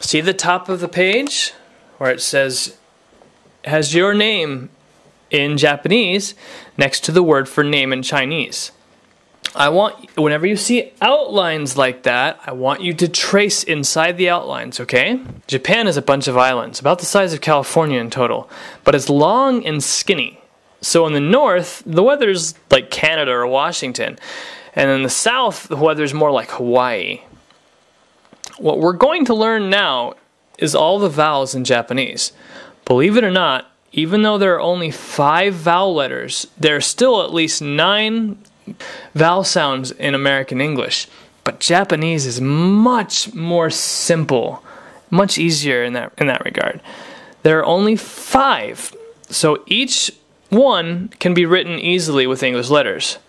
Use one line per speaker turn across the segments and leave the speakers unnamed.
See the top of the page where it says, has your name in Japanese next to the word for name in Chinese. Whenever you see outlines like that, I want you to trace inside the outlines, okay? Japan is a bunch of islands, about the size of California in total, but it's long and skinny. So in the north, the weather's like Canada or Washington, and in the south, the weather's more like Hawaii. What we're going to learn now is all the vowels in Japanese. Believe it or not, even though there are only 5 vowel letters, there are still at least 9 vowel sounds in American English. But Japanese is much more simple, much easier in that regard. There are only 5, so each one can be written easily with English letters.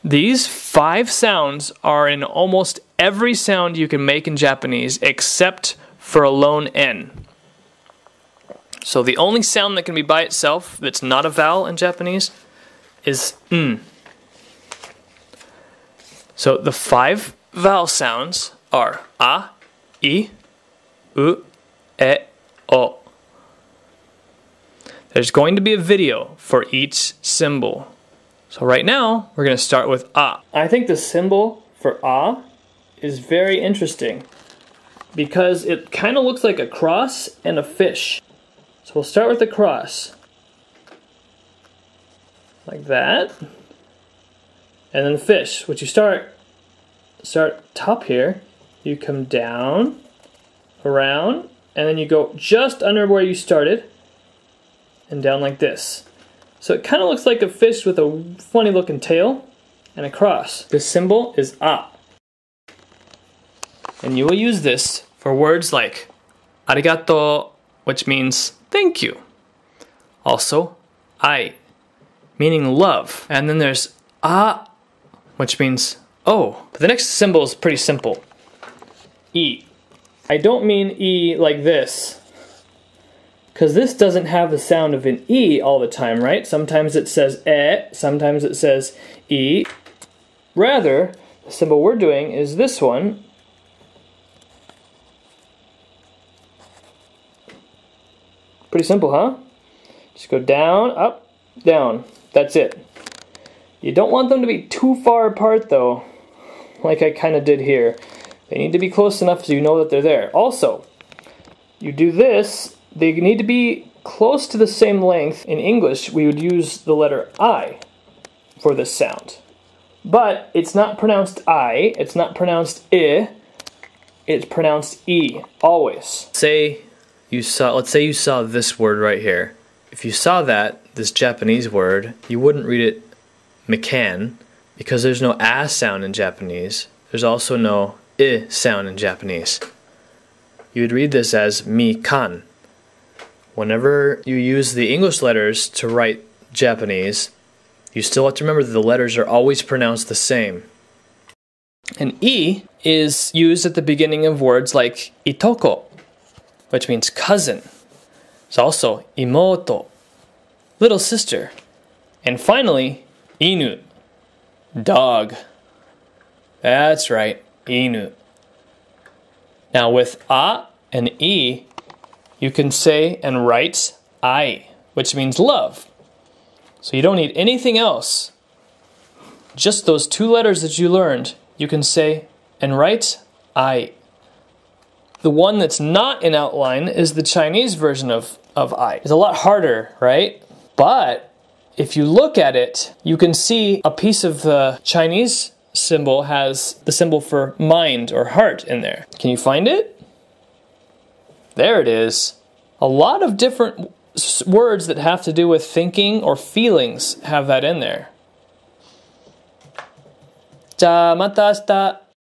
These 5 sounds are in almost every sound you can make in Japanese except for a lone N. So the only sound that can be by itself that's not a vowel in Japanese is N. So the 5 vowel sounds are A, I, U, E, O. There's going to be a video for each symbol. So right now, we're going to start with A. I think the symbol for A is very interesting because it kind of looks like a cross and a fish. So we'll start with the cross. Like that. And then the fish, which you start top here, you come down, around, and then you go just under where you started, and down like this. So it kind of looks like a fish with a funny looking tail and a cross. This symbol is A. And you will use this for words like arigato, which means thank you. Also, ai, meaning love. And then there's a, which means oh. But the next symbol is pretty simple. I. I don't mean E like this, because this doesn't have the sound of an E all the time, right? Sometimes it says sometimes it says E. Rather, the symbol we're doing is this one. Pretty simple, huh? Just go down, up, down. That's it. You don't want them to be too far apart though, like I kind of did here. They need to be close enough so you know that they're there. Also, you do this, they need to be close to the same length. In English, we would use the letter I for this sound. But it's not pronounced I, it's not pronounced I, it's pronounced E, always. Let's say you saw this word right here. If you saw that, this Japanese word, you wouldn't read it mikan, because there's no a sound in Japanese. There's also no I sound in Japanese. You would read this as mi-kan. Whenever you use the English letters to write Japanese, you still have to remember that the letters are always pronounced the same. And I is used at the beginning of words like itoko, which means cousin. It's also imoto, little sister. And finally, inu, dog. That's right, inu. Now with a and I, you can say and write ai, which means love. So you don't need anything else. Just those 2 letters that you learned, you can say and write ai. The one that's not in outline is the Chinese version of I. It's a lot harder, right? But if you look at it, you can see a piece of the Chinese symbol has the symbol for mind or heart in there. Can you find it? There it is. A lot of different words that have to do with thinking or feelings have that in there. じゃあまた明日